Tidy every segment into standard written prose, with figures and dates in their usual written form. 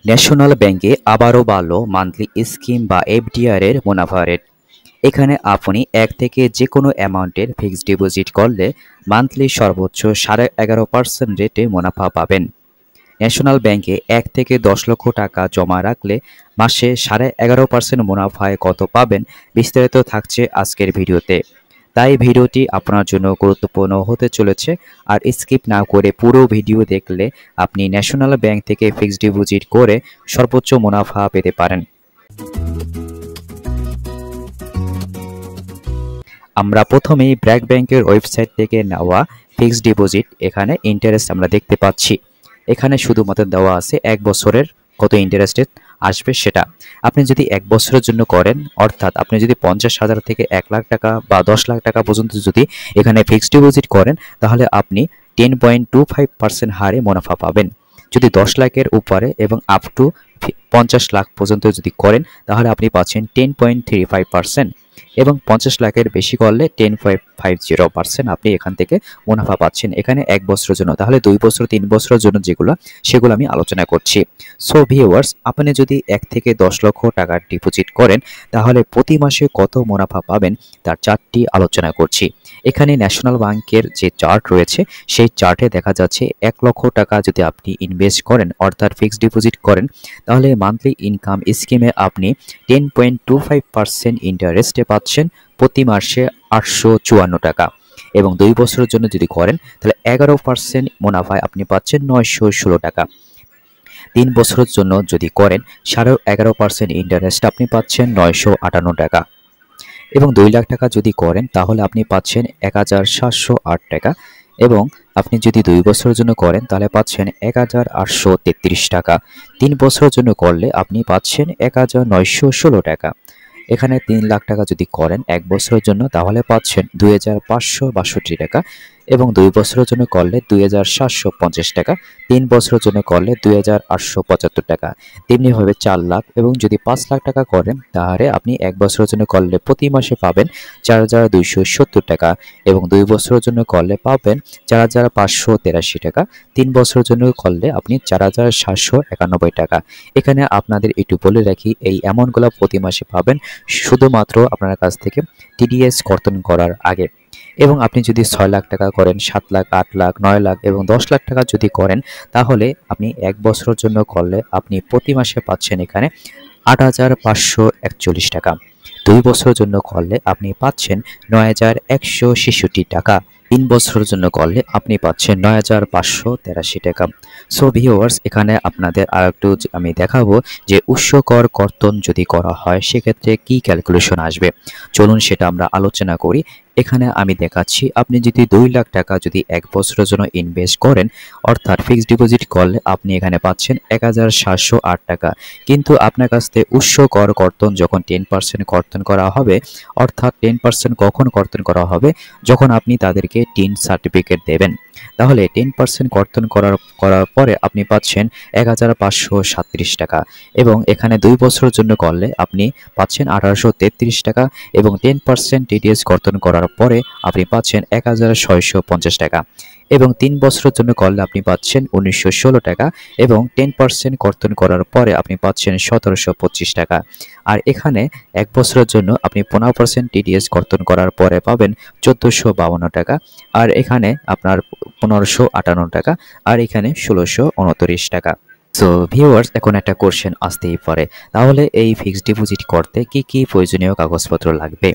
National ব্যাংকে আবারও বাড়ল মান্থলি স্কিম বা এফডিআর এর মুনাফা রেট। এখানে আপনি এক থেকে যে কোনো অ্যামাউন্টের ফিক্সড ডিপোজিট করলে মান্থলি সর্বোচ্চ 11.5% রেটে মুনাফা পাবেন। ন্যাশনাল ব্যাংকে 1 থেকে 10 লক্ষ টাকা জমা রাখলে মাসে 11.5% মুনাফায় কত পাবেন, বিস্তারিত থাকছে আজকের ভিডিওতে। তাই ভিডিওটি আপনার জন্য গুরুত্বপূর্ণ হতে চলেছে, আর স্কিপ না করে পুরো ভিডিও দেখলে আপনি ন্যাশনাল ব্যাংক থেকে ফিক্সড ডিপোজিট করে সর্বোচ্চ মুনাফা পেতে পারেন। আমরা প্রথমেই ব্র্যাক ব্যাংকের ওয়েবসাইট থেকে নেওয়া ফিক্সড ডিপোজিট, এখানে ইন্টারেস্ট আমরা দেখতে পাচ্ছি। এখানে শুধুমাত্র দেওয়া আছে 1 বছরের কত ইন্টারেস্ট আসবে সেটা। আপনি যদি 1 বছরের জন্য করেন, অর্থাৎ আপনি যদি 50,000 থেকে 1 লাখ টাকা বা 10 লাখ টাকা পর্যন্ত যদি এখানে ফিক্সড ডিপোজিট করেন, তাহলে আপনি 10.25% হারে মুনাফা পাবেন। যদি 10 লাখের উপরে এবং আপ টু 50 লাখ পর্যন্ত যদি করেন, তাহলে আপনি পাচ্ছেন 10.35%, এবং 50 লাখের বেশি করলে 10.50% আপনি এখান থেকে মুনাফা পাচ্ছেন এখানে 1 বছরের জন্য। তাহলে 2 বছর 3 বছরের জন্য সেগুলো আমি আলোচনা করছি। সো ভিউয়ার্স, আপনি যদি 1 থেকে 10 লক্ষ টাকার ডিপোজিট করেন, তাহলে প্রতি মাসে কত মুনাফা পাবেন তার চার্টটি আলোচনা করছি। এখানে ন্যাশনাল ব্যাংকের যে চার্ট রয়েছে, সেই চার্টে দেখা যাচ্ছে 1 লক্ষ টাকা যদি আপনি ইনভেস্ট করেন, অর্থাৎ ফিক্সড ডিপোজিট করেন, তাহলে মান্থলি ইনকাম স্কিমে আপনি 10.25% ইন্টারেস্টে পাচ্ছেন প্রতি মাসে 854 টাকা। এবং 2 বছরের জন্য যদি করেন, তাহলে 11% মুনাফায় আপনি পাচ্ছেন 916 টাকা। 3 বছরের জন্য যদি করেন, 11.5% ইন্টারেস্ট আপনি পাচ্ছেন 958 টাকা। এবং 2 লাখ টাকা যদি করেন, তাহলে আপনি পাচ্ছেন 1708 টাকা। এবং আপনি যদি 2 বছরের জন্য করেন, তাহলে পাচ্ছেন 1833 টাকা। 3 বছরের জন্য করলে আপনি পাচ্ছেন 1916 টাকা। এখানে 3 লাখ টাকা যদি করেন 1 বছরের জন্য, তাহলে পাচ্ছেন 2562 টাকা। এবং 2 বছরের জন্য করলে 2750 টাকা। 3 বছরের জন্য করলে 2875 টাকা। তেমনিভাবে 4 লাখ এবং যদি 5 লাখ টাকা করেন, তাহলে আপনি 1 বছরের জন্য করলে প্রতি মাসে পাবেন 4270 টাকা। এবং 2 বছরের জন্য করলে পাবেন 4583 টাকা। 3 বছরের জন্য করলে আপনি 4791 টাকা। এখানে আপনাদের একটু বলে রাখি, এই অ্যামাউন্টগুলো প্রতি মাসে পাবেন শুধুমাত্র আপনার কাছ থেকে টিডিএস কর্তন করার আগে। এবং আপনি যদি 6 লাখ টাকা করেন, 7 লাখ, 8 লাখ, 9 লাখ এবং 10 লাখ টাকা যদি করেন, তাহলে আপনি 1 বছরের জন্য করলে আপনি প্রতি মাসে পাচ্ছেন এখানে 8541 টাকা। 2 বছরের জন্য করলে আপনি পাচ্ছেন 9166 টাকা। 3 বছরের জন্য করলে আপনি পাচ্ছেন 9583 টাকা। সো ভিউয়ার্স, এখানে আপনাদের আরেকটু আমি দেখাবো যে উৎস কর কর্তন যদি করা হয়, সেক্ষেত্রে কি ক্যালকুলেশন আসবে। চলুন সেটা আমরা আলোচনা করি। এখানে আমি দেখাচ্ছি, আপনি যদি 2 লাখ টাকা যদি 1 বছরের জন্য ইনভেস্ট করেন, অর্থাৎ ফিক্সড ডিপোজিট করলে আপনি এখানে পাচ্ছেন 1708 টাকা। কিন্তু আপনার কাছ থেকে উৎস কর কর্তন যখন 10% কর্তন করা হবে, অর্থাৎ 10% কখন কর্তন করা হবে, যখন আপনি তাদেরকে টিন সার্টিফিকেট দেবেন, তাহলে 10% কর্তন করার পরে আপনি পাচ্ছেন 1537 টাকা। এবং এখানে 2 বছরের জন্য করলে আপনি পাচ্ছেন 1833 টাকা। এবং 10% টিডিএস কর্তন করার পরে আপনি পাচ্ছেন 1650 টাকা। এবং 3 বছরের জন্য করলে আপনি পাচ্ছেন 1916 টাকা। এবং 10% কর্তন করার পরে আপনি পাচ্ছেন 1725 টাকা। আর এখানে 1 বছরের জন্য আপনি 15% টিডিএস কর্তন করার পরে পাবেন 1452 টাকা। আর এখানে আপনার 1558 টাকা। আর এখানে 1629 টাকা। সো ভিউয়ার্স, এখন একটা কোশ্চেন আসতেই পারে, তাহলে এই ফিক্সড ডিপোজিট করতে কি কি প্রয়োজনীয় কাগজপত্র লাগবে।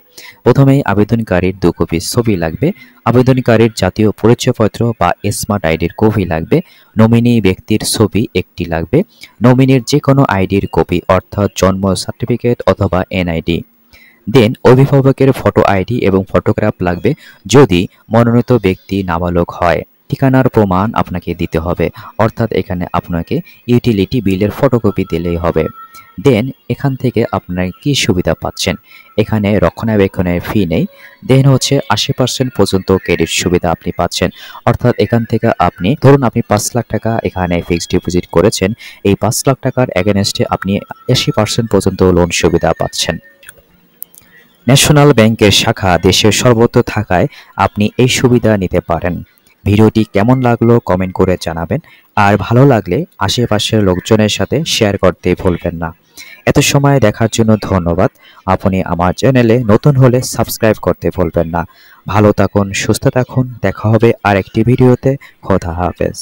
প্রথমেই আবেদনকারীর 2 কপি ছবি লাগবে, আবেদনকারীর জাতীয় পরিচয়পত্র বা স্মার্ট আইডির কপি লাগবে, নমিনি ব্যক্তির ছবি একটি লাগবে, নমিনির যে কোনো আইডির কপি অর্থাৎ জন্ম সার্টিফিকেট অথবা এনআইডি। দেন অভিভাবকের ফটো আইডি এবং ফটোগ্রাফ লাগবে যদি মনোনীত ব্যক্তি নাবালক হয়। ঠিকানার প্রমাণ আপনাকে দিতে হবে, অর্থাৎ এখানে আপনাকে ইউটিলিটি বিলের ফটোকপি দিলেই হবে। দেন এখান থেকে আপনারা কি সুবিধা পাচ্ছেন, এখানে রক্ষণাবেক্ষণের ফি নেই। দেন হচ্ছে 80% পর্যন্ত ক্রেডিট সুবিধা আপনি পাচ্ছেন, অর্থাৎ এখান থেকে আপনি ধরুন আপনি 5 লাখ টাকা এখানে ফিক্সড ডিপোজিট করেছেন, এই 5 লাখ টাকার এগেনস্টে আপনি 80% পর্যন্ত লোন সুবিধা পাচ্ছেন। ন্যাশনাল ব্যাংকের শাখা দেশের সর্বত্র থাকায় আপনি এই সুবিধা নিতে পারেন। ভিডিওটি কেমন লাগলো কমেন্ট করে জানাবেন। আর ভালো লাগলে আশেপাশের লোকজনের সাথে শেয়ার করতে ভুলবেন না। এত সময় দেখার জন্য ধন্যবাদ। আপনি আমার চ্যানেলে নতুন হলে সাবস্ক্রাইব করতে ভুলবেন না। ভালো থাকুন, সুস্থ থাকুন। দেখা হবে আরেকটি ভিডিওতে। খোদা হাফেজ।